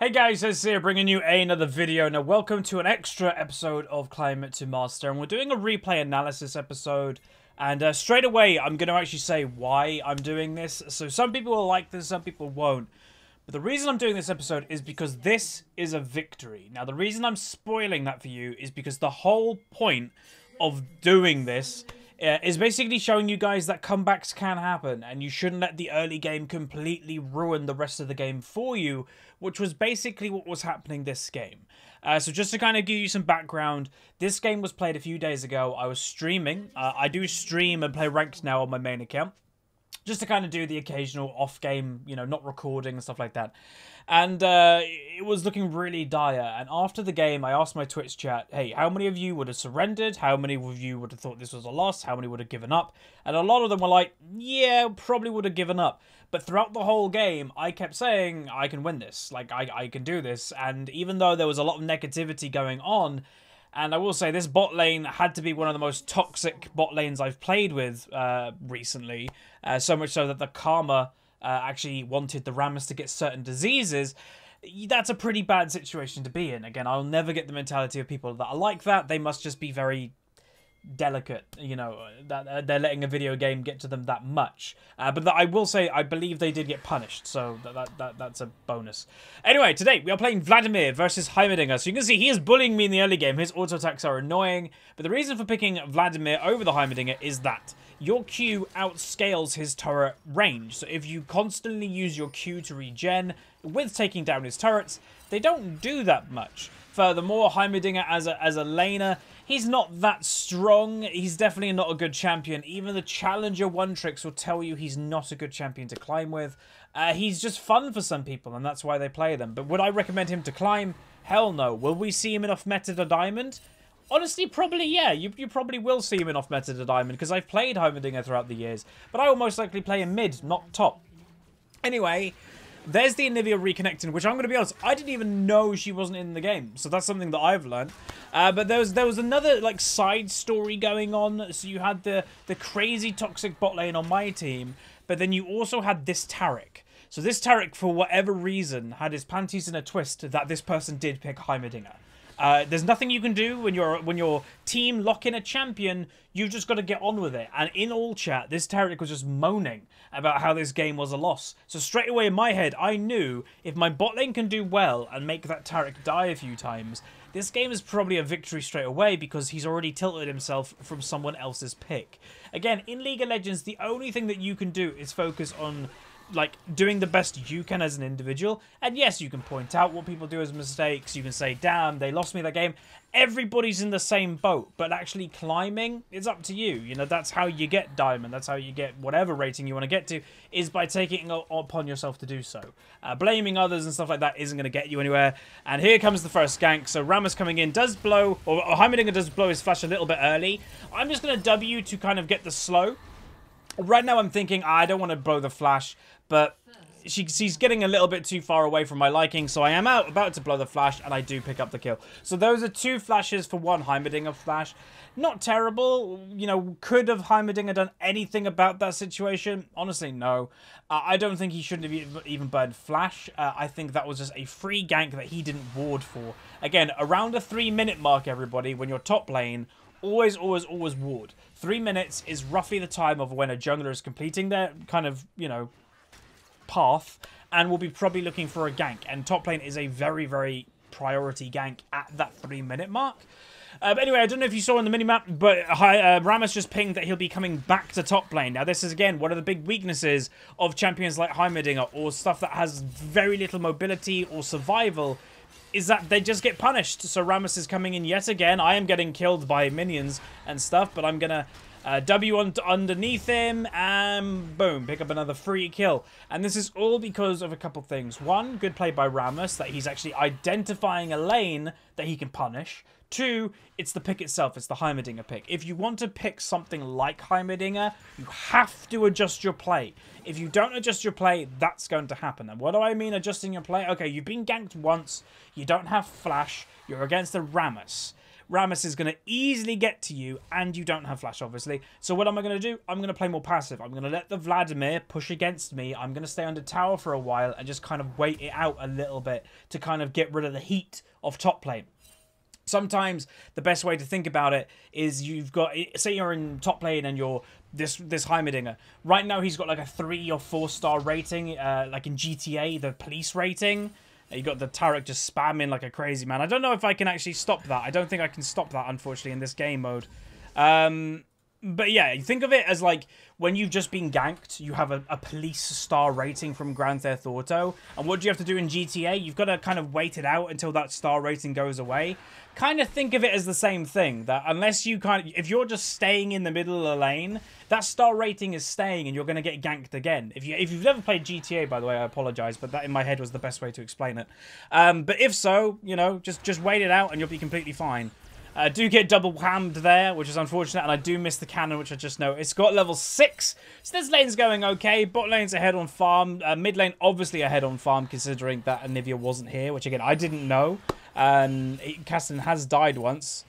Hey guys, Huzzy here bringing you another video. Now welcome to an extra episode of Climate to Master, and we're doing a replay analysis episode. And straight away I'm going to actually say why I'm doing this. So some people will like this, some people won't. But the reason I'm doing this episode is because this is a victory. Now the reason I'm spoiling that for you is because the whole point of doing this is basically showing you guys that comebacks can happen, and you shouldn't let the early game completely ruin the rest of the game for you, which was basically what was happening this game. So just to kind of give you some background, this game was played a few days ago. I was streaming. I do stream and play ranked now on my main account, just to kind of do the occasional off-game, you know, not recording and stuff like that. And it was looking really dire. And after the game, I asked my Twitch chat, hey, how many of you would have surrendered? How many of you would have thought this was a loss? How many would have given up? And a lot of them were like, yeah, probably would have given up. But throughout the whole game, I kept saying, I can win this. Like, I can do this. And even though there was a lot of negativity going on, and I will say this bot lane had to be one of the most toxic bot lanes I've played with recently. So much so that the Karma actually wanted the Rammus to get certain diseases. That's a pretty bad situation to be in. Again, I'll never get the mentality of people that are like that. They must just be very delicate, you know, that they're letting a video game get to them that much. But I will say, I believe they did get punished, so that's a bonus. Anyway, today we are playing Vladimir versus Heimerdinger. So you can see he is bullying me in the early game. His auto attacks are annoying, but the reason for picking Vladimir over the Heimerdinger is that your Q outscales his turret range. So if you constantly use your Q to regen with taking down his turrets, they don't do that much. Furthermore, Heimerdinger as a laner, he's not that strong. He's definitely not a good champion. Even the Challenger one-tricks will tell you he's not a good champion to climb with. He's just fun for some people, and that's why they play them. But would I recommend him to climb? Hell no. Will we see him in off-meta to Diamond? Honestly, probably, yeah. You probably will see him in off-meta to Diamond, because I've played Heimerdinger throughout the years. But I will most likely play him mid, not top. Anyway, there's the Anivia reconnecting, which I'm going to be honest, I didn't even know she wasn't in the game. So that's something that I've learned. But there was another like side story going on. So you had the crazy toxic bot lane on my team, but then you also had this Taric. So this Taric, for whatever reason, had his panties in a twist that this person did pick Heimerdinger. There's nothing you can do when your team lock in a champion. You've just got to get on with it. And in all chat, this Taric was just moaning about how this game was a loss. So straight away in my head, I knew if my bot lane can do well and make that Taric die a few times, this game is probably a victory straight away because he's already tilted himself from someone else's pick. Again, in League of Legends, the only thing that you can do is focus on like doing the best you can as an individual. And yes, you can point out what people do as mistakes. You can say, damn, they lost me that game. Everybody's in the same boat, but actually climbing, it's up to you. You know, that's how you get Diamond. That's how you get whatever rating you want to get to, is by taking it upon yourself to do so. Blaming others and stuff like that isn't going to get you anywhere. And here comes the first gank. So Rammus coming in does blow, or Heimerdinger does blow his flash a little bit early. I'm just going to W to kind of get the slow. Right now I'm thinking, I don't want to blow the flash, but she's getting a little bit too far away from my liking, so I am about to blow the flash, and I do pick up the kill. So those are two flashes for one Heimerdinger flash. Not terrible. You know, could have Heimerdinger done anything about that situation? Honestly, no. I don't think he shouldn't have even burned flash. I think that was just a free gank that he didn't ward for. Again, around the 3-minute mark, everybody, when you're top lane, always ward. 3 minutes is roughly the time of when a jungler is completing their kind of, you know, path, and will be probably looking for a gank. And top lane is a very, very priority gank at that 3-minute mark. But anyway, I don't know if you saw on the minimap, but Rammus just pinged that he'll be coming back to top lane. Now, this is, again, one of the big weaknesses of champions like Heimerdinger, or stuff that has very little mobility or survival, is that they just get punished. So Rammus is coming in yet again. I am getting killed by minions and stuff, but I'm going to W underneath him, and boom, pick up another free kill. And this is all because of a couple things. One, good play by Rammus, that he's actually identifying a lane that he can punish. Two, it's the pick itself. It's the Heimerdinger pick. If you want to pick something like Heimerdinger, you have to adjust your play. If you don't adjust your play, that's going to happen. And what do I mean adjusting your play? Okay, you've been ganked once. You don't have flash. You're against a Rammus. Rammus is going to easily get to you, and you don't have flash, obviously. So what am I going to do? I'm going to play more passive. I'm going to let the Vladimir push against me. I'm going to stay under tower for a while and just kind of wait it out a little bit to kind of get rid of the heat of top lane. Sometimes the best way to think about it is you've got, say you're in top lane and you're this Heimerdinger. Right now he's got like a 3 or 4 star rating, like in GTA, the police rating. You got the Tarek just spamming like a crazy man. I don't know if I can actually stop that. I don't think I can stop that, unfortunately, in this game mode. But yeah, you think of it as like when you've just been ganked, you have a police star rating from Grand Theft Auto. And what do you have to do in GTA? You've got to kind of wait it out until that star rating goes away. Kind of think of it as the same thing. That unless you if you're just staying in the middle of the lane, that star rating is staying and you're going to get ganked again. If you've never played GTA, by the way, I apologize, but that in my head was the best way to explain it. But if so, you know, just wait it out and you'll be completely fine. I do get double whammed there, which is unfortunate, and I do miss the cannon, which I just know. It's got level 6, so this lane's going okay. Bot lane's ahead on farm. Mid lane, obviously ahead on farm, considering that Anivia wasn't here, which, again, I didn't know. Caston has died once.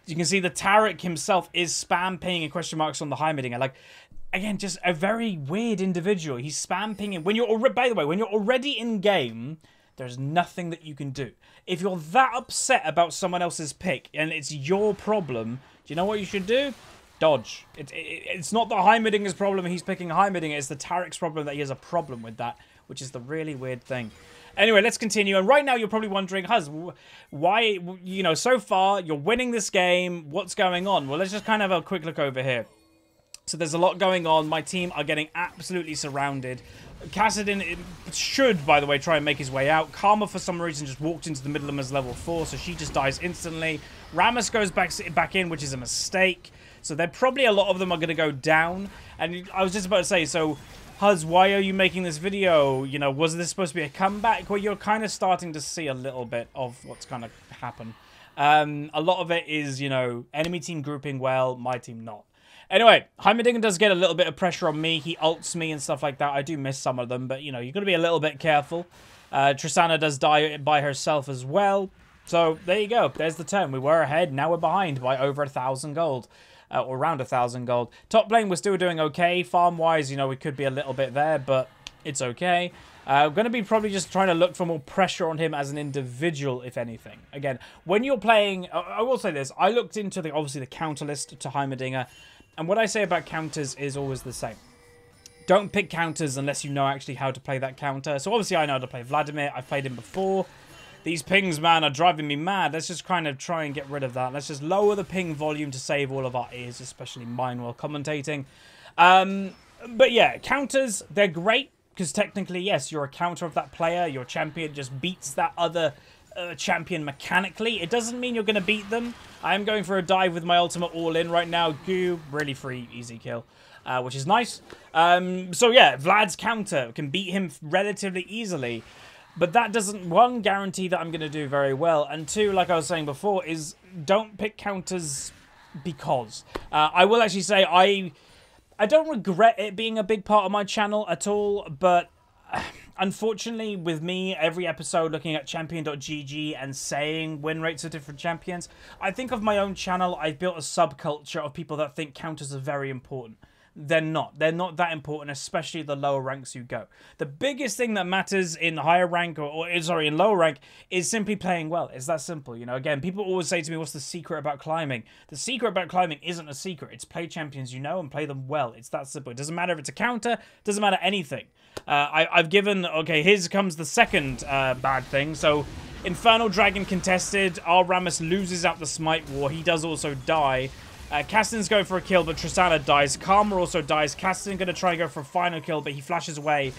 You can see the Tarek himself is spam pinging in question marks on the Heimerdinger. Like, again, just a very weird individual. He's spam pinging. When you're by the way, when you're already in game, there's nothing that you can do. If you're that upset about someone else's pick and it's your problem, do you know what you should do? Dodge. It's not the Heimerdinger's problem he's picking Heimerdinger. It's the Tarek's problem that he has a problem with that, which is the really weird thing. Anyway, let's continue. And right now you're probably wondering, Huz, why, you know, so far you're winning this game. What's going on? Well, let's just kind of have a quick look over here. So there's a lot going on. My team are getting absolutely surrounded. Kassadin should, by the way, try and make his way out. Karma, for some reason, just walked into the middle of him as level 4, so she just dies instantly. Rammus goes back in, which is a mistake. So they're probably, a lot of them are going to go down. And I was just about to say, so, Huz, why are you making this video? You know, was this supposed to be a comeback? Well, you're kind of starting to see a little bit of what's going to happen. A lot of it is, you know, enemy team grouping well, my team not. Anyway, Heimerdinger does get a little bit of pressure on me. He ults me and stuff like that. I do miss some of them, but, you know, you've got to be a little bit careful. Tristana does die by herself as well. So, there you go. There's the turn. We were ahead. Now we're behind by over 1,000 gold. Or around 1,000 gold. Top lane, we're still doing okay. Farm-wise, you know, we could be a little bit there, but it's okay. I'm going to be probably just trying to look for more pressure on him as an individual, if anything. Again, when you're playing... I will say this. I looked into, obviously, the counter list to Heimerdinger. And what I say about counters is always the same. Don't pick counters unless you know actually how to play that counter. So obviously I know how to play Vladimir. I've played him before. These pings, man, are driving me mad. Let's just kind of try and get rid of that. Let's just lower the ping volume to save all of our ears, especially mine while commentating. But yeah, counters, they're great. Because technically, yes, you're a counter of that player. Your champion just beats that other... champion mechanically. It doesn't mean you're going to beat them. I am going for a dive with my ultimate all in right now. Goo, really free, easy kill, which is nice. So yeah, Vlad's counter can beat him relatively easily, but that doesn't, one, guarantee that I'm going to do very well, and two, like I was saying before, is don't pick counters because. I will actually say I don't regret it being a big part of my channel at all, but unfortunately, with me, every episode looking at champion.gg and saying win rates of different champions, I think of my own channel, I've built a subculture of people that think counters are very important. They're not. They're not that important, especially the lower ranks you go. The biggest thing that matters in higher rank, sorry, in lower rank, is simply playing well. It's that simple. You know, again, people always say to me, what's the secret about climbing? The secret about climbing isn't a secret. It's play champions you know and play them well. It's that simple. It doesn't matter if it's a counter. It doesn't matter anything. I've given... Okay, here comes the second bad thing. So, Infernal Dragon contested. Our Rammus loses out the Smite War. He does also die. Caston's going for a kill, but Tristana dies. Karma also dies. Caston's going to try and go for a final kill, but he flashes away.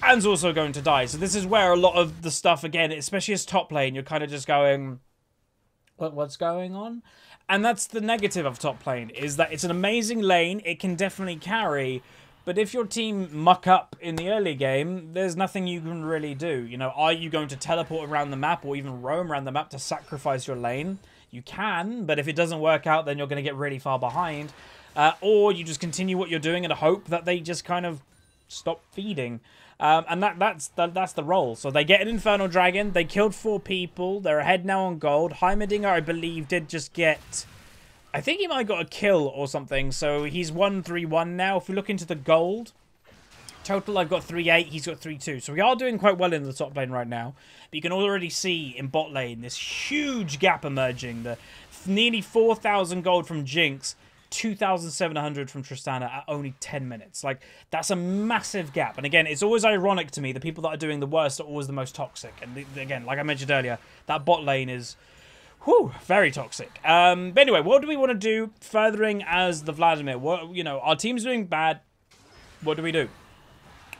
And's also going to die. So this is where a lot of the stuff, again, especially as top lane, you're kind of just going, what's going on? And that's the negative of top lane, is that it's an amazing lane. It can definitely carry. But if your team muck up in the early game, there's nothing you can really do. You know, are you going to teleport around the map or even roam around the map to sacrifice your lane? You can, but if it doesn't work out, then you're going to get really far behind. Or you just continue what you're doing and hope that they just kind of stop feeding. And that's the role. So they get an Infernal Dragon. They killed 4 people. They're ahead now on gold. HuzzyGames, I believe, did just get... I think he might have got a kill or something. So he's 1-3-1 now. If we look into the gold... Total, I've got 3-8. He's got 3-2. So we are doing quite well in the top lane right now. But you can already see in bot lane this huge gap emerging. The nearly 4,000 gold from Jinx. 2,700 from Tristana at only 10 minutes. Like, that's a massive gap. And again, it's always ironic to me. The people that are doing the worst are always the most toxic. And again, like I mentioned earlier, that bot lane is... Whew, very toxic. But anyway, what do we want to do furthering as the Vladimir? What, you know, our team's doing bad. What do we do?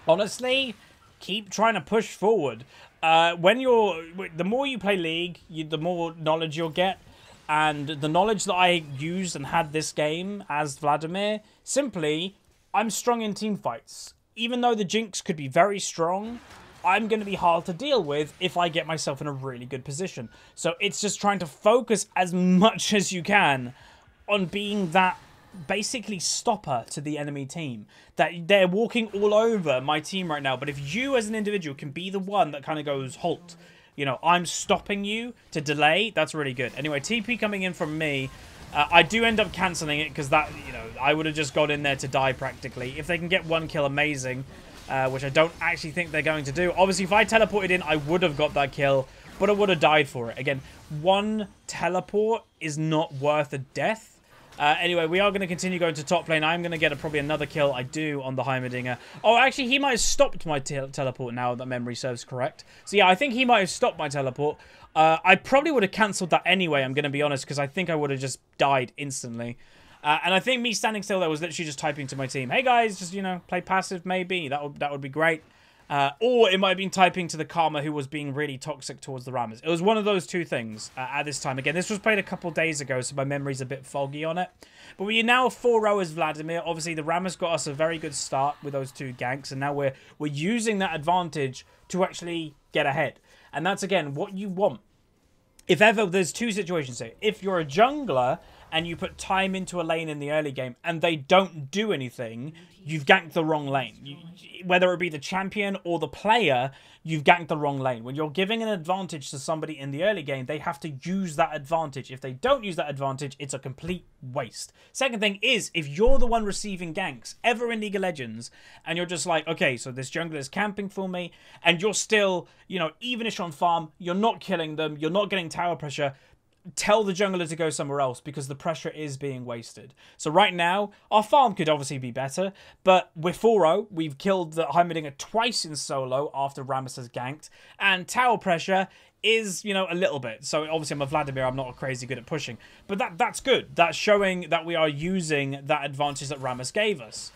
Honestly, keep trying to push forward. The more you play League, the more knowledge you'll get. And the knowledge that I used and had this game as Vladimir, simply, I'm strong in team fights. Even though the Jinx could be very strong, I'm going to be hard to deal with if I get myself in a really good position. So it's just trying to focus as much as you can on being that basically stopper to the enemy team. That they're walking all over my team right now. But if you as an individual can be the one that kind of goes, halt, you know, I'm stopping you to delay, that's really good. Anyway, TP coming in from me. I do end up cancelling it because that, you know, I would have just got in there to die practically. If they can get 1 kill, amazing. Which I don't actually think they're going to do. Obviously, if I teleported in, I would have got that kill, but I would have died for it. Again, 1 teleport is not worth a death. Anyway, we are going to continue going to top lane. I'm going to get probably another kill. I do on the HuzzyGames. Oh, actually, he might have stopped my teleport now that memory serves correct. So, yeah, I think he might have stopped my teleport. I probably would have cancelled that anyway, I'm going to be honest, because I think I would have just died instantly. And I think me standing still there was literally just typing to my team, hey, guys, just, you know, play passive maybe. That would be great. Or it might have been typing to the Karma who was being really toxic towards the Rammers. It was one of those two things at this time. Again, this was played a couple days ago, so my memory's a bit foggy on it. But we're now 4-0 as Vladimir. Obviously, the Rammers got us a very good start with those 2 ganks, and now we're using that advantage to actually get ahead. And that's, again, what you want. If ever, there's 2 situations here. If you're a jungler and you put time into a lane in the early game and they don't do anything, you've ganked the wrong lane. Whether it be the champion or the player, you've ganked the wrong lane. When you're giving an advantage to somebody in the early game, they have to use that advantage. If they don't use that advantage, it's a complete waste. Second thing is, if you're the one receiving ganks ever in League of Legends, and you're just like, okay, so this jungler is camping for me, and you're still, you know, evenish on farm, you're not killing them, you're not getting tower pressure, tell the jungler to go somewhere else because the pressure is being wasted. So right now, our farm could obviously be better, but we're 4-0. We've killed the HuzzyGames twice in solo after Rammus has ganked, and tower pressure is, you know, a little bit. So obviously I'm a Vladimir, I'm not crazy good at pushing, but that's good. That's showing that we are using that advantage that Rammus gave us.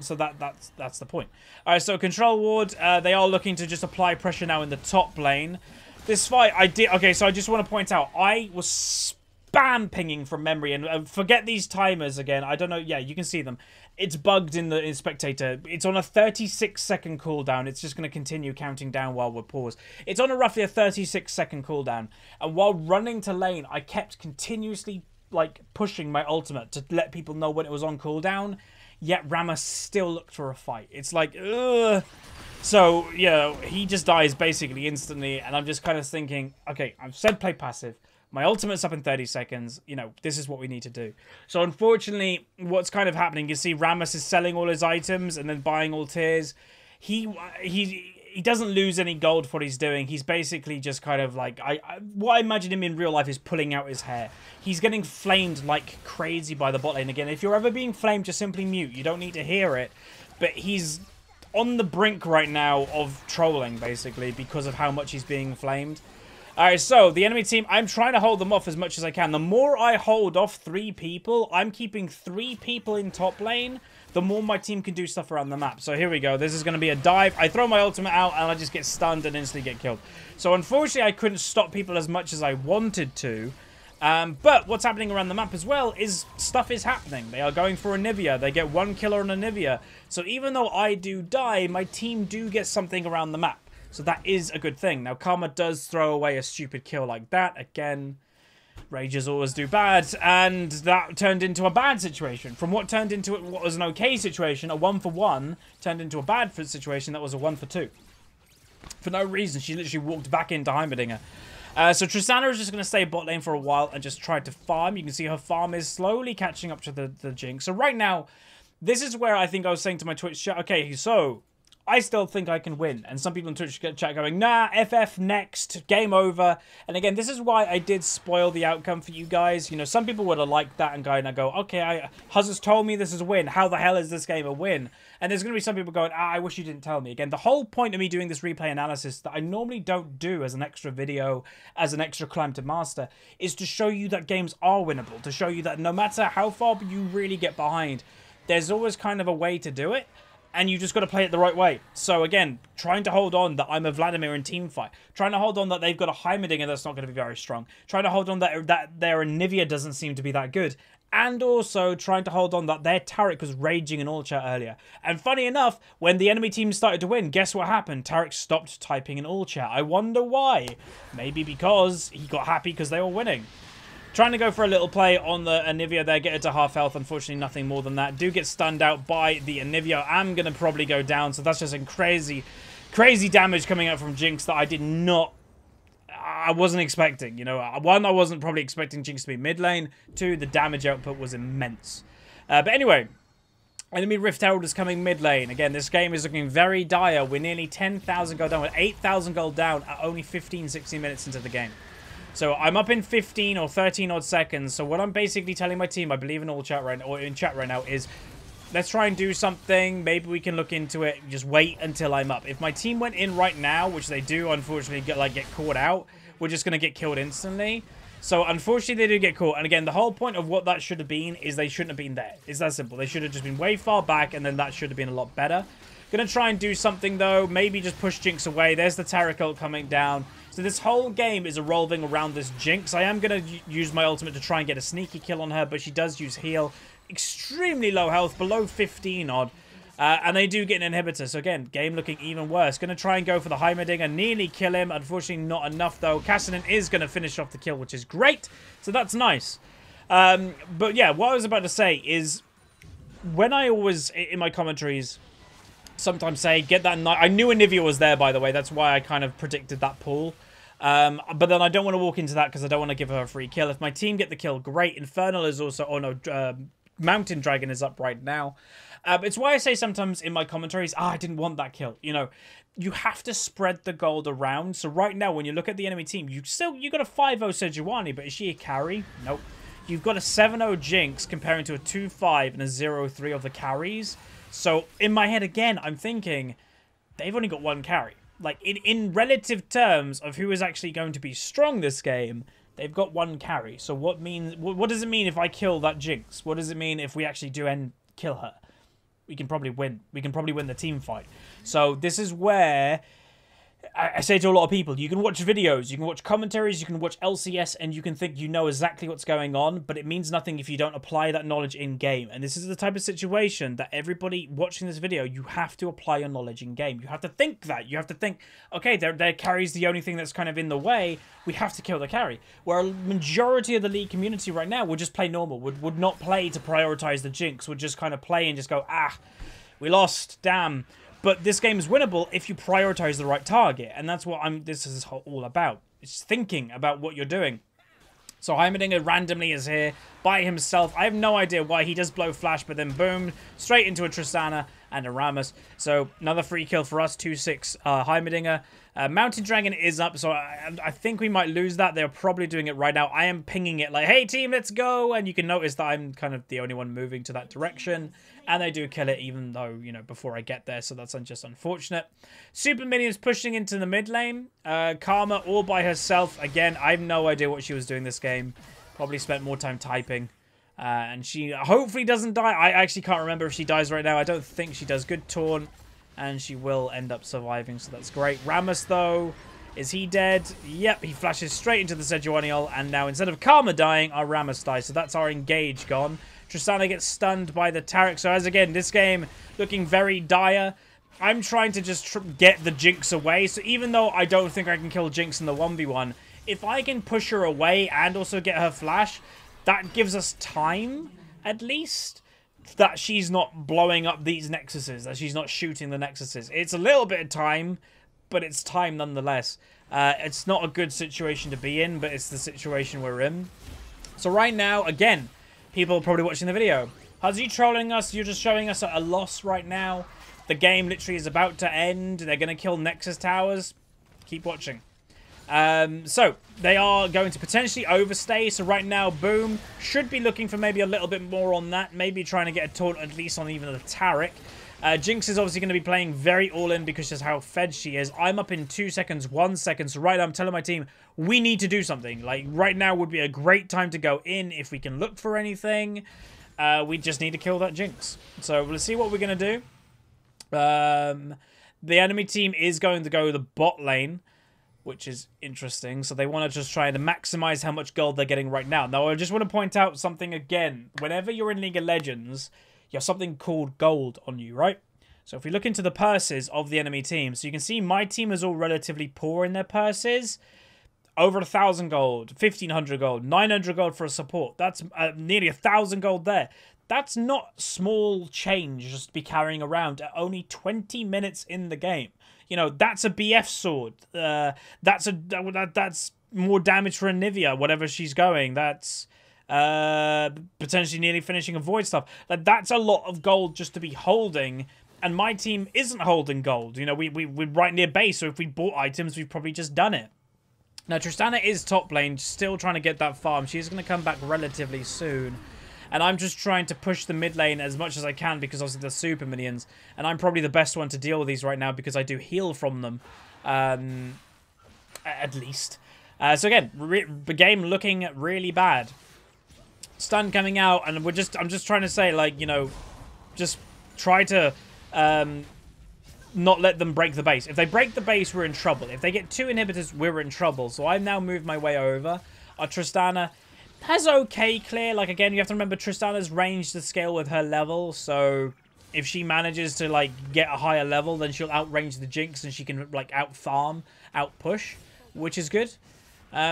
So that's the point. All right, so control ward, they are looking to just apply pressure now in the top lane. This fight, okay, so I just want to point out, I was spam pinging from memory, and forget these timers again. I don't know, yeah, you can see them. It's bugged in Spectator. It's on a 36-second cooldown. It's just going to continue counting down while we're paused. It's on a roughly a 36-second cooldown, and while running to lane, I kept continuously, like, pushing my ultimate to let people know when it was on cooldown, yet Rammus still looked for a fight. It's like, ugh. So, you know, he just dies basically instantly, and I'm just kind of thinking, okay, I've said play passive. My ultimate's up in 30 seconds. You know, this is what we need to do. So, unfortunately, what's kind of happening, you see Rammus is selling all his items and then buying all tiers. He doesn't lose any gold for what he's doing. He's basically just kind of like, what I imagine him in real life is pulling out his hair. He's getting flamed like crazy by the bot lane. Again, if you're ever being flamed, just simply mute. You don't need to hear it. But he's on the brink right now of trolling, basically, because of how much he's being flamed. Alright, so, the enemy team, I'm trying to hold them off as much as I can. The more I hold off 3 people, I'm keeping 3 people in top lane, the more my team can do stuff around the map. So, here we go. This is going to be a dive. I throw my ultimate out, and I just get stunned and instantly get killed. So, unfortunately, I couldn't stop people as much as I wanted to. But what's happening around the map as well is stuff is happening. They are going for a Nivea. They get 1 killer on a Nivea. So even though I do die, my team do get something around the map. So that is a good thing. Now, Karma does throw away a stupid kill like that. Again, Rages always do bad, and that turned into a bad situation. From what turned into what was an okay situation, a 1-for-1, turned into a bad situation that was a 1-for-2. For no reason, she literally walked back into Heimerdinger. So Tristana is just going to stay bot lane for a while and just try to farm. You can see her farm is slowly catching up to the Jinx. So right now, this is where I think I was saying to my Twitch chat, okay, so I still think I can win. And some people in Twitch chat going, nah, FF next, game over. And again, this is why I did spoil the outcome for you guys. You know, some people would have liked that and go, okay, Huzz has told me this is a win. How the hell is this game a win? And there's going to be some people going, I wish you didn't tell me. Again, the whole point of me doing this replay analysis that I normally don't do as an extra video, as an extra climb to master, is to show you that games are winnable. To show you that no matter how far you really get behind, there's always kind of a way to do it. And you just got to play it the right way. So again, trying to hold on that I'm a Vladimir in teamfight. Trying to hold on that they've got a Heimerdinger that's not going to be very strong. Trying to hold on that their Anivia doesn't seem to be that good. And also trying to hold on that their Taric was raging in all chat earlier. And funny enough, when the enemy team started to win, guess what happened? Taric stopped typing in all chat. I wonder why. Maybe because he got happy because they were winning. Trying to go for a little play on the Anivia there, get it to half health. Unfortunately, nothing more than that. Do get stunned out by the Anivia. I'm going to probably go down, so that's just a crazy, crazy damage coming out from Jinx that I wasn't expecting. You know, one, I wasn't probably expecting Jinx to be mid lane. Two, the damage output was immense. But anyway, enemy Rift Herald is coming mid lane. Again, this game is looking very dire. We're nearly 10,000 gold down. We're 8,000 gold down at only 15, 16 minutes into the game. So I'm up in 15 or 13 odd seconds. So what I'm basically telling my team, I believe in all chat right now, or in chat right now, is let's try and do something. Maybe we can look into it. Just wait until I'm up. If my team went in right now, which they do, unfortunately, get caught out, we're just going to get killed instantly. So unfortunately, they do get caught. And again, the whole point of what that should have been is they shouldn't have been there. It's that simple. They should have just been way far back, and then that should have been a lot better. Gonna try and do something though. Maybe just push Jinx away. There's the Taric ult coming down. So this whole game is revolving around this Jinx. I am gonna use my ultimate to try and get a sneaky kill on her, but she does use heal. Extremely low health, below 15 odd. And they do get an inhibitor. So again, game looking even worse. Gonna try and go for the Heimerdinger. Nearly kill him. Unfortunately, not enough though. Cassidy is gonna finish off the kill, which is great. So that's nice. But yeah, what I was about to say is, when I always, in my commentaries, sometimes say, get that knight. I knew Anivia was there, by the way. That's why I kind of predicted that pull. But then I don't want to walk into that because I don't want to give her a free kill. If my team get the kill, great. Infernal is also... Oh, no. Mountain Dragon is up right now. It's why I say sometimes in my commentaries, I didn't want that kill. You know, you have to spread the gold around. So right now, when you look at the enemy team, you got a 5-0 Sejuani, but is she a carry? Nope. You've got a 7-0 Jinx comparing to a 2-5 and a 0-3 of the carries. So, in my head, again, I'm thinking, they've only got one carry. Like, in relative terms of who is actually going to be strong this game, they've got one carry. So, what does it mean if I kill that Jinx? What does it mean if we actually do kill her? We can probably win. We can probably win the team fight. So, this is where... I say to a lot of people, you can watch videos, you can watch commentaries, you can watch LCS, and you can think you know exactly what's going on, but it means nothing if you don't apply that knowledge in-game. And this is the type of situation that everybody watching this video, you have to apply your knowledge in-game. You have to think that. You have to think, okay, their carry's the only thing that's kind of in the way. We have to kill the carry. Where a majority of the League community right now would just play normal, would not play to prioritize the Jinx, would just kind of play and just go, we lost, damn. But this game is winnable if you prioritize the right target. And that's what this is all about. It's thinking about what you're doing. So Heimerdinger randomly is here by himself. I have no idea why. He does blow flash, but then boom, straight into a Tristana and a Rammus. So another free kill for us, 2-6 Heimerdinger. Mountain Dragon is up, so I think we might lose that. They're probably doing it right now. I am pinging it like, hey team, let's go. And you can notice that I'm kind of the only one moving to that direction. And they do kill it even though, you know, before I get there. So that's just unfortunate. Super Minions pushing into the mid lane. Karma all by herself. Again, I have no idea what she was doing this game. Probably spent more time typing. And she hopefully doesn't die. I actually can't remember if she dies right now. I don't think she does. Good taunt. And she will end up surviving, so that's great. Rammus, though, is he dead? Yep, he flashes straight into the Sejuani ult, and now instead of Karma dying, our Rammus dies. So that's our engage gone. Tristana gets stunned by the Taric. So as again, this game looking very dire. I'm trying to just get the Jinx away. So even though I don't think I can kill Jinx in the 1v1, if I can push her away and also get her flash, that gives us time, at least, that she's not blowing up these nexuses, that she's not shooting the nexuses. It's a little bit of time, but it's time nonetheless. It's not a good situation to be in, but it's the situation we're in. So right now, again, people are probably watching the video. Huzzy trolling us? You're just showing us a loss right now. The game literally is about to end. They're going to kill Nexus Towers. Keep watching. So, they are going to potentially overstay. So right now, Boom should be looking for maybe a little bit more on that. Maybe trying to get a taunt at least on even the Taric. Jinx is obviously going to be playing very all-in because of how fed she is. I'm up in 2 seconds, 1 second. So right now, I'm telling my team, we need to do something. Like, right now would be a great time to go in if we can look for anything. We just need to kill that Jinx. So let's see what we're going to do. The enemy team is going to go the bot lane, which is interesting. So they want to just try to maximize how much gold they're getting right now. Now, I just want to point out something again. Whenever you're in League of Legends, you have something called gold on you, right? So if we look into the purses of the enemy team, so you can see my team is all relatively poor in their purses. Over 1,000 gold, 1,500 gold, 900 gold for a support. That's nearly 1,000 gold there. That's not small change just to be carrying around at only 20 minutes in the game. You know, that's a BF sword. That's more damage for Anivia, whatever she's going. That's potentially nearly finishing a void stuff. Like, that's a lot of gold just to be holding. And my team isn't holding gold. You know, we're right near base, so if we bought items, we've probably just done it. Now, Tristana is top lane, still trying to get that farm. She's going to come back relatively soon. And I'm just trying to push the mid lane as much as I can because obviously they're super minions. And I'm probably the best one to deal with these right now because I do heal from them. At least. So again, the game looking really bad. Stun coming out, and I'm just trying to say, like, you know, just try to not let them break the base. If they break the base, we're in trouble. If they get 2 inhibitors, we're in trouble. So I've now moved my way over. Our Tristana has okay clear. Like, again, you have to remember Tristana's range to scale with her level. So if she manages to, like, get a higher level, then she'll outrange the Jinx and she can, like, out-farm, out-push, which is good.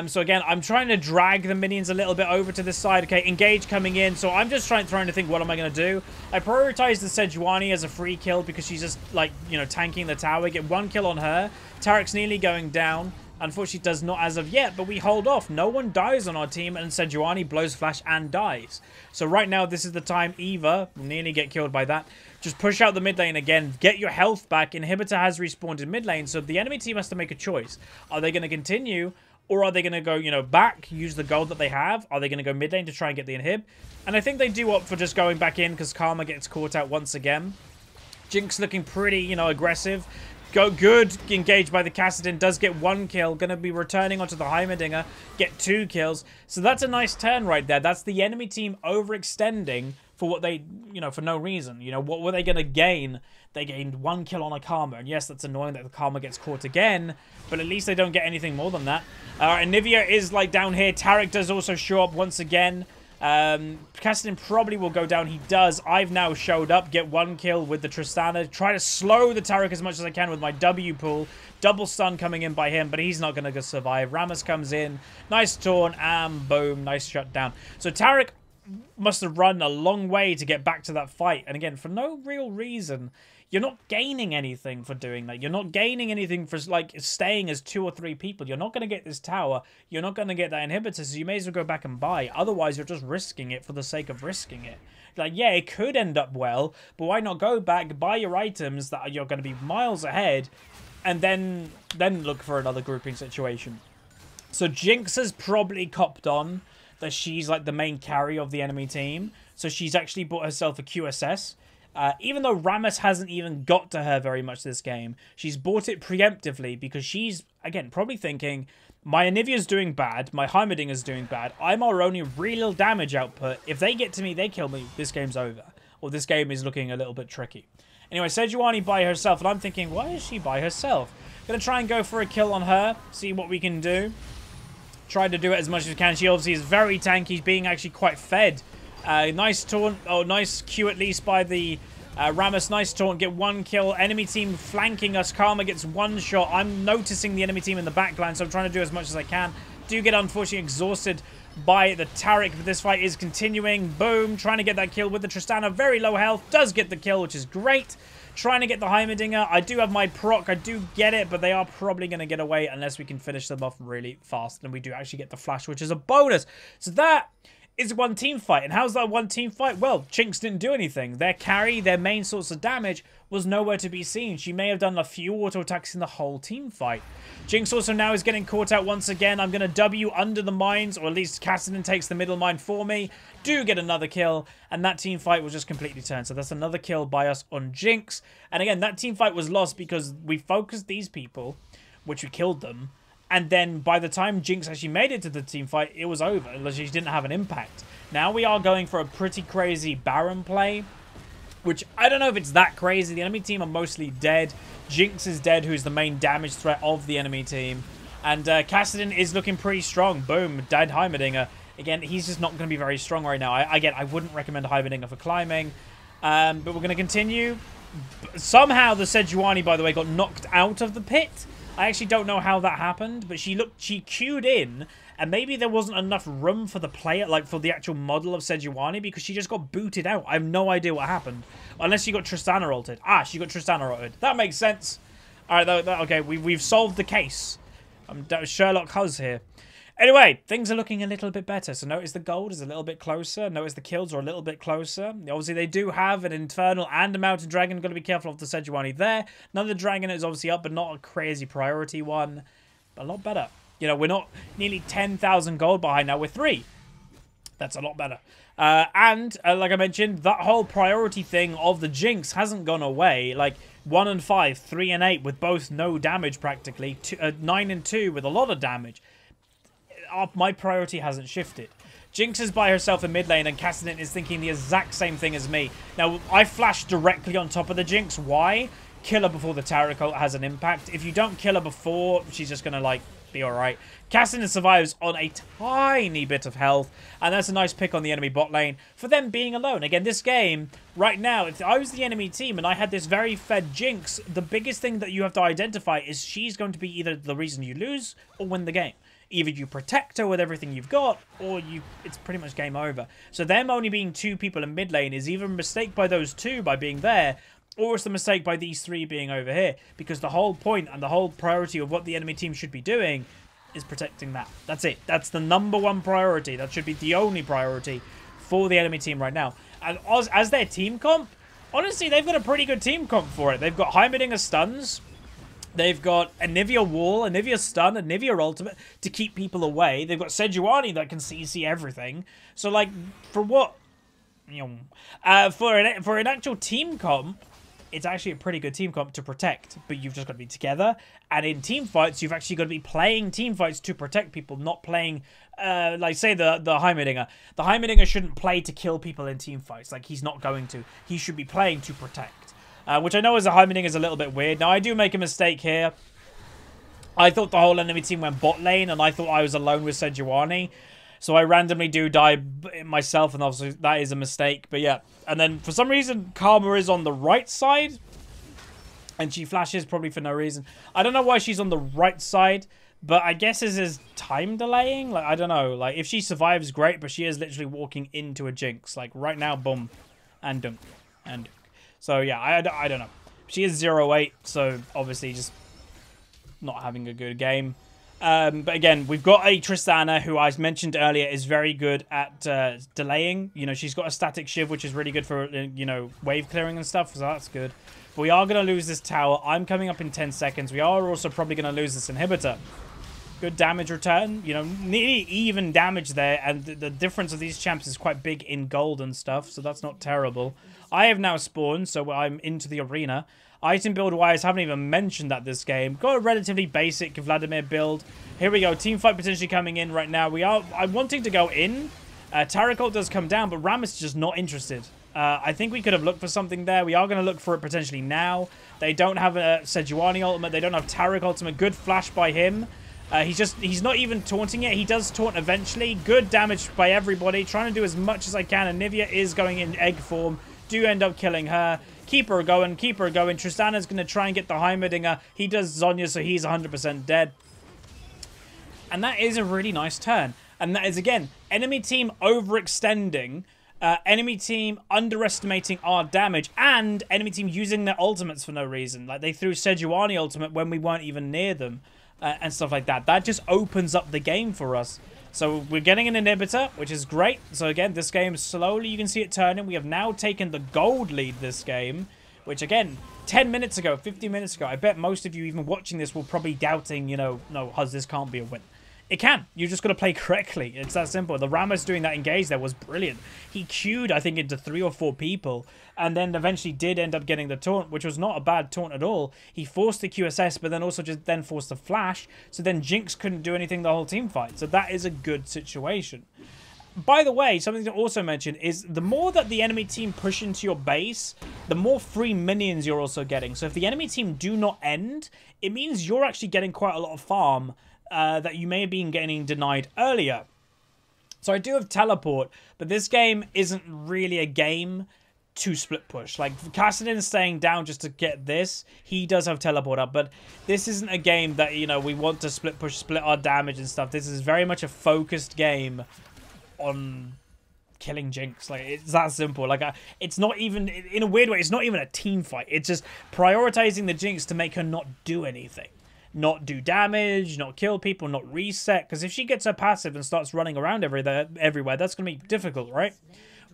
So again, I'm trying to drag the minions a little bit over to this side. Okay, engage coming in. So I'm just trying to think, what am I going to do? I prioritize the Sejuani as a free kill because she's just, like, you know, tanking the tower. Get 1 kill on her. Taric's nearly going down. Unfortunately, does not as of yet, but we hold off. No one dies on our team, and Sejuani blows flash and dies. So right now, this is the time. Eva will nearly get killed by that. Just push out the mid lane again. Get your health back. Inhibitor has respawned in mid lane, so the enemy team has to make a choice. Are they going to continue, or are they going to go, you know, back, use the gold that they have? Are they going to go mid lane to try and get the inhib? And I think they do opt for just going back in because Karma gets caught out once again. Jinx looking pretty, you know, aggressive. Good engaged by the Kassadin. Does get 1 kill. Going to be returning onto the Heimerdinger. Get 2 kills. So that's a nice turn right there. That's the enemy team overextending for what they, you know, for no reason. You know, what were they going to gain? They gained 1 kill on a Karma. And yes, that's annoying that the Karma gets caught again. But at least they don't get anything more than that. Anivia is, like, down here. Taric does also show up once again. Kassadin probably will go down. He does. I've now showed up. Get 1 kill with the Tristana. Try to slow the Taric as much as I can with my W pool. Double stun coming in by him, but he's not going to survive. Rammus comes in. Nice taunt, and boom. Nice shutdown. So Taric must have run a long way to get back to that fight. And again, for no real reason. You're not gaining anything for doing that. You're not gaining anything for, like, staying as 2 or 3 people. You're not going to get this tower. You're not going to get that inhibitor, so you may as well go back and buy. Otherwise, you're just risking it for the sake of risking it. Like, yeah, it could end up well, but why not go back, buy your items that you're going to be miles ahead, and then look for another grouping situation. So Jinx has probably copped on that she's, like, the main carry of the enemy team. So she's actually bought herself a QSS. Even though Rammus hasn't even got to her very much this game, she's bought it preemptively because she's, again, probably thinking, my Anivia's doing bad, my Heimerdinger's doing bad, I'm our only real damage output. If they get to me, they kill me, this game's over. Or this game is looking a little bit tricky. Anyway, Sejuani by herself, and I'm thinking, why is she by herself? Gonna try and go for a kill on her, see what we can do. Try to do it as much as we can. She obviously is very tanky, being actually quite fed. Nice taunt, oh, nice Q at least by the Rammus. Nice taunt, get 1 kill. Enemy team flanking us. Karma gets 1 shot. I'm noticing the enemy team in the backline, so I'm trying to do as much as I can. Do get, unfortunately, exhausted by the Taric, but this fight is continuing. Boom, trying to get that kill with the Tristana. Very low health, does get the kill, which is great. Trying to get the Heimerdinger. I do have my proc, I do get it, but they are probably going to get away unless we can finish them off really fast. And we do actually get the flash, which is a bonus. So that is one team fight. And how's that one team fight? Well, Jinx didn't do anything. Their carry, their main source of damage, was nowhere to be seen. She may have done a few auto attacks in the whole team fight. Jinx also now is getting caught out once again. I'm going to W under the mines, or at least Cassidy takes the middle mine for me. Do get another kill, and that team fight was just completely turned. So that's another kill by us on Jinx. And again, that team fight was lost because we focused these people, which we killed them. And then by the time Jinx actually made it to the team fight, it was over. She didn't have an impact. Now we are going for a pretty crazy Baron play, which I don't know if it's that crazy. The enemy team are mostly dead. Jinx is dead, who's the main damage threat of the enemy team. And Cassidy is looking pretty strong. Boom, dead Heimerdinger. Again, he's just not going to be very strong right now. I wouldn't recommend Heimerdinger for climbing. But we're going to continue. Somehow the Sejuani, by the way, got knocked out of the pit. I actually don't know how that happened, but she queued in, and maybe there wasn't enough room for the player, like for the actual model of Sejuani, because she just got booted out. I have no idea what happened. Unless she got Tristana ulted. Ah, she got Tristana ulted. That makes sense. Alright, okay, we've solved the case. I'm Sherlock Huzz here. Anyway, things are looking a little bit better. So notice the gold is a little bit closer. Notice the kills are a little bit closer. Obviously, they do have an Infernal and a Mountain Dragon. Got to be careful of the Sejuani there. Another Dragon is obviously up, but not a crazy priority one. But a lot better. You know, we're not nearly 10,000 gold behind now. We're 3. That's a lot better. And like I mentioned, that whole priority thing of the Jinx hasn't gone away. Like 1 and 5, 3 and 8 with both no damage practically. 9 and 2 with a lot of damage. My priority hasn't shifted. Jinx is by herself in mid lane, and Cassidy is thinking the exact same thing as me. Now, I flashed directly on top of the Jinx. Why? Kill her before the Taric ult has an impact. If you don't kill her before, she's just going to, like, be alright. Cassidy survives on a tiny bit of health, and that's a nice pick on the enemy bot lane for them being alone. Again, this game, right now, if I was the enemy team and I had this very fed Jinx, the biggest thing that you have to identify is she's going to be either the reason you lose or win the game. Either you protect her with everything you've got, or it's pretty much game over. So them only being 2 people in mid lane is either a mistake by those 2 by being there, or it's the mistake by these 3 being over here. Because the whole point and the whole priority of what the enemy team should be doing is protecting that. That's it. That's the #1 priority. That should be the only priority for the enemy team right now. And as their team comp, honestly, they've got a pretty good team comp for it. They've got Heimerdinger stuns. They've got a Nivea wall, a Nivea stun, a Nivea ultimate to keep people away. They've got Sejuani that can see everything. So, like, for what? For an actual team comp, it's actually a pretty good team comp to protect. But you've just got to be together. And in team fights, you've actually got to be playing team fights to protect people, not playing, like, say, the Heimerdinger. The Heimerdinger shouldn't play to kill people in team fights. Like, he's not going to. He should be playing to protect. Which I know as a Heimerdinger is a little bit weird. Now, I do make a mistake here. I thought the whole enemy team went bot lane, and I thought I was alone with Sejuani. So I randomly do die myself, and obviously that is a mistake. But yeah, and then for some reason, Karma is on the right side. And she flashes probably for no reason. I don't know why she's on the right side, but I guess this is time delaying. Like, I don't know. Like, if she survives, great, but she is literally walking into a Jinx. Like, right now, boom, and dunk, and dunk. So, yeah, I don't know. She is 0-8, so obviously just not having a good game. But again, we've got a Tristana, who I mentioned earlier is very good at delaying. You know, she's got a static shiv, which is really good for, you know, wave clearing and stuff, so that's good. But we are going to lose this tower. I'm coming up in 10 seconds. We are also probably going to lose this inhibitor. Good damage return. You know, nearly even damage there, and the difference of these champs is quite big in gold and stuff, so that's not terrible. I have now spawned, so I'm into the arena. Item build-wise, haven't even mentioned that this game. Got a relatively basic Vladimir build. Here we go. Teamfight potentially coming in right now. I'm wanting to go in. Taric ult does come down, but Ram is just not interested. I think we could have looked for something there. We are going to look for it potentially now. They don't have a Sejuani ultimate. They don't have Taric ultimate. Good flash by him. He's not even taunting it. He does taunt eventually. Good damage by everybody. Trying to do as much as I can. And Nivea is going in egg form. Do end up killing her. Keep her going. Keep her going. Tristana's going to try and get the Heimerdinger. He does Zonya, so he's 100% dead. And that is a really nice turn. And that is, again, enemy team overextending, enemy team underestimating our damage, and enemy team using their ultimates for no reason. Like, they threw Sejuani ultimate when we weren't even near them, and stuff like that. That just opens up the game for us. So we're getting an inhibitor, which is great. So again, this game, slowly you can see it turning. We have now taken the gold lead this game, which again, 10 minutes ago, 15 minutes ago, I bet most of you even watching this will probably doubting, you know, no, Huz, this can't be a win. It can. You just got to play correctly. It's that simple. The Ramos doing that engage there was brilliant. He queued, I think, into 3 or 4 people, and then eventually did end up getting the taunt, which was not a bad taunt at all. He forced the QSS, but then also just then forced the flash, so then Jinx couldn't do anything the whole team fight. So that is a good situation. By the way, something to also mention is the more that the enemy team push into your base, the more free minions you're also getting. So if the enemy team do not end, it means you're actually getting quite a lot of farm that you may have been getting denied earlier. So I do have teleport, but this game isn't really a game to split push. Like, Cassidy staying down just to get this, he does have teleport up, but this isn't a game that, you know, we want to split push, split our damage and stuff. This is very much a focused game on killing Jinx. Like, it's that simple. Like, it's not even, in a weird way, it's not even a team fight. It's just prioritizing the Jinx to make her not do anything. Not do damage, not kill people, not reset. Because if she gets her passive and starts running around everywhere, that's going to be difficult, right?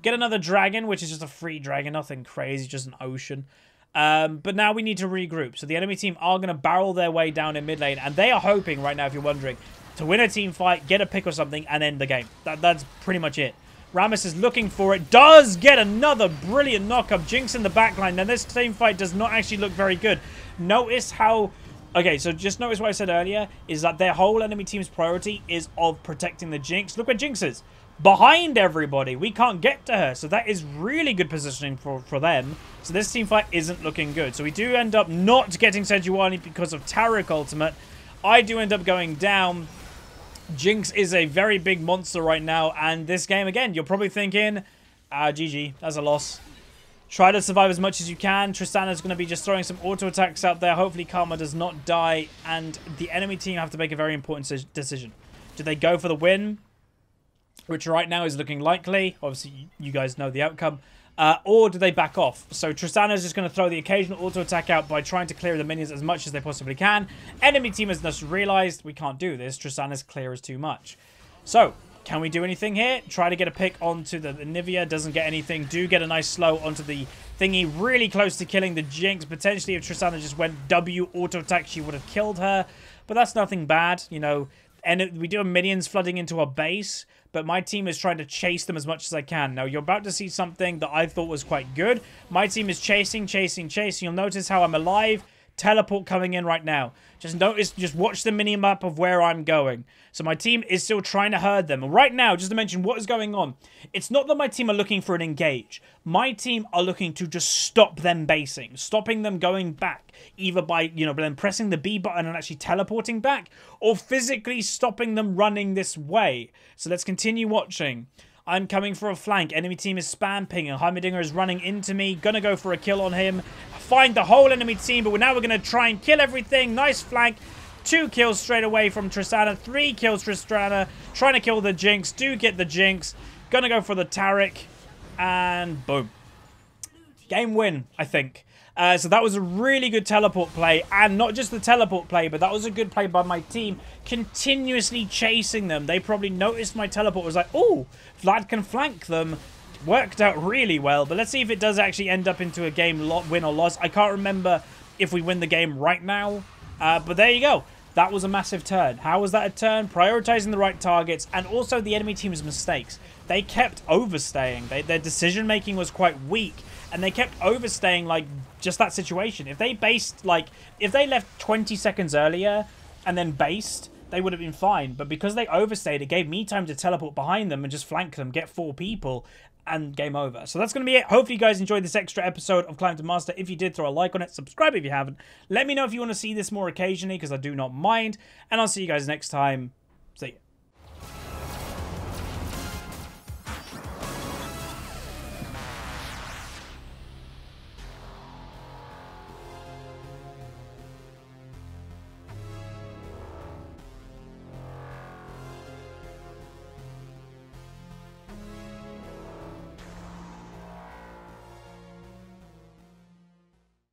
Get another dragon, which is just a free dragon. Nothing crazy, just an ocean. But now we need to regroup. So the enemy team are going to barrel their way down in mid lane. And they are hoping right now, if you're wondering, to win a team fight, get a pick or something, and end the game. That's pretty much it. Ramos is looking for it. Does get another brilliant knock-up. Jinx in the backline. Now this team fight does not actually look very good. Notice how... Okay, so just notice what I said earlier, is that their whole enemy team's priority is of protecting the Jinx. Look where Jinx is. Behind everybody. We can't get to her. So that is really good positioning for them. So this team fight isn't looking good. So we do end up not getting Sejuani because of Taric ultimate. I do end up going down. Jinx is a very big monster right now. And this game, again, you're probably thinking, GG, that's a loss. Try to survive as much as you can. Tristana's going to be just throwing some auto attacks out there. Hopefully Karma does not die. And the enemy team have to make a very important decision. Do they go for the win? Which right now is looking likely. Obviously, you guys know the outcome. Or do they back off? So Tristana's just going to throw the occasional auto attack out by trying to clear the minions as much as they possibly can. Enemy team has just realized we can't do this. Tristana's clear is too much. So... can we do anything here? Try to get a pick onto the Nivea. Doesn't get anything. Do get a nice slow onto the thingy. Really close to killing the Jinx. Potentially, if Tristana just went W auto attack, she would have killed her. But that's nothing bad, you know. And we do have minions flooding into our base. But my team is trying to chase them as much as I can. Now, you're about to see something that I thought was quite good. My team is chasing. You'll notice how I'm alive. Teleport coming in right now. Just watch the mini-map of where I'm going. So my team is still trying to herd them. And right now, just to mention what is going on, it's not that my team are looking for an engage. My team are looking to just stop them basing, stopping them going back, either by, you know, then pressing the B button and actually teleporting back, or physically stopping them running this way. So let's continue watching. I'm coming for a flank. Enemy team is spam pinging. Heimerdinger is running into me. Gonna go for a kill on him. Find the whole enemy team, but now we're going to try and kill everything. Nice flank. 2 kills straight away from Tristana. 3 kills Tristana. Trying to kill the Jinx. Do get the Jinx. Gonna go for the Taric. And boom. Game win, I think. So that was a really good teleport play. And not just the teleport play, but that was a good play by my team. Continuously chasing them. They probably noticed my teleport was like, oh, Vlad can flank them. Worked out really well. But let's see if it does actually end up into a game win or loss. I can't remember if we win the game right now. But there you go. That was a massive turn. How was that a turn? Prioritizing the right targets and also the enemy team's mistakes. They kept overstaying. Their decision-making was quite weak. And they kept overstaying, like, just that situation. If they based, like, if they left 20 seconds earlier and then based, they would have been fine. But because they overstayed, it gave me time to teleport behind them and just flank them, get 4 people, and game over. So that's going to be it. Hopefully you guys enjoyed this extra episode of Climb to Master. If you did, throw a like on it. Subscribe if you haven't. Let me know if you want to see this more occasionally, because I do not mind. And I'll see you guys next time. See ya.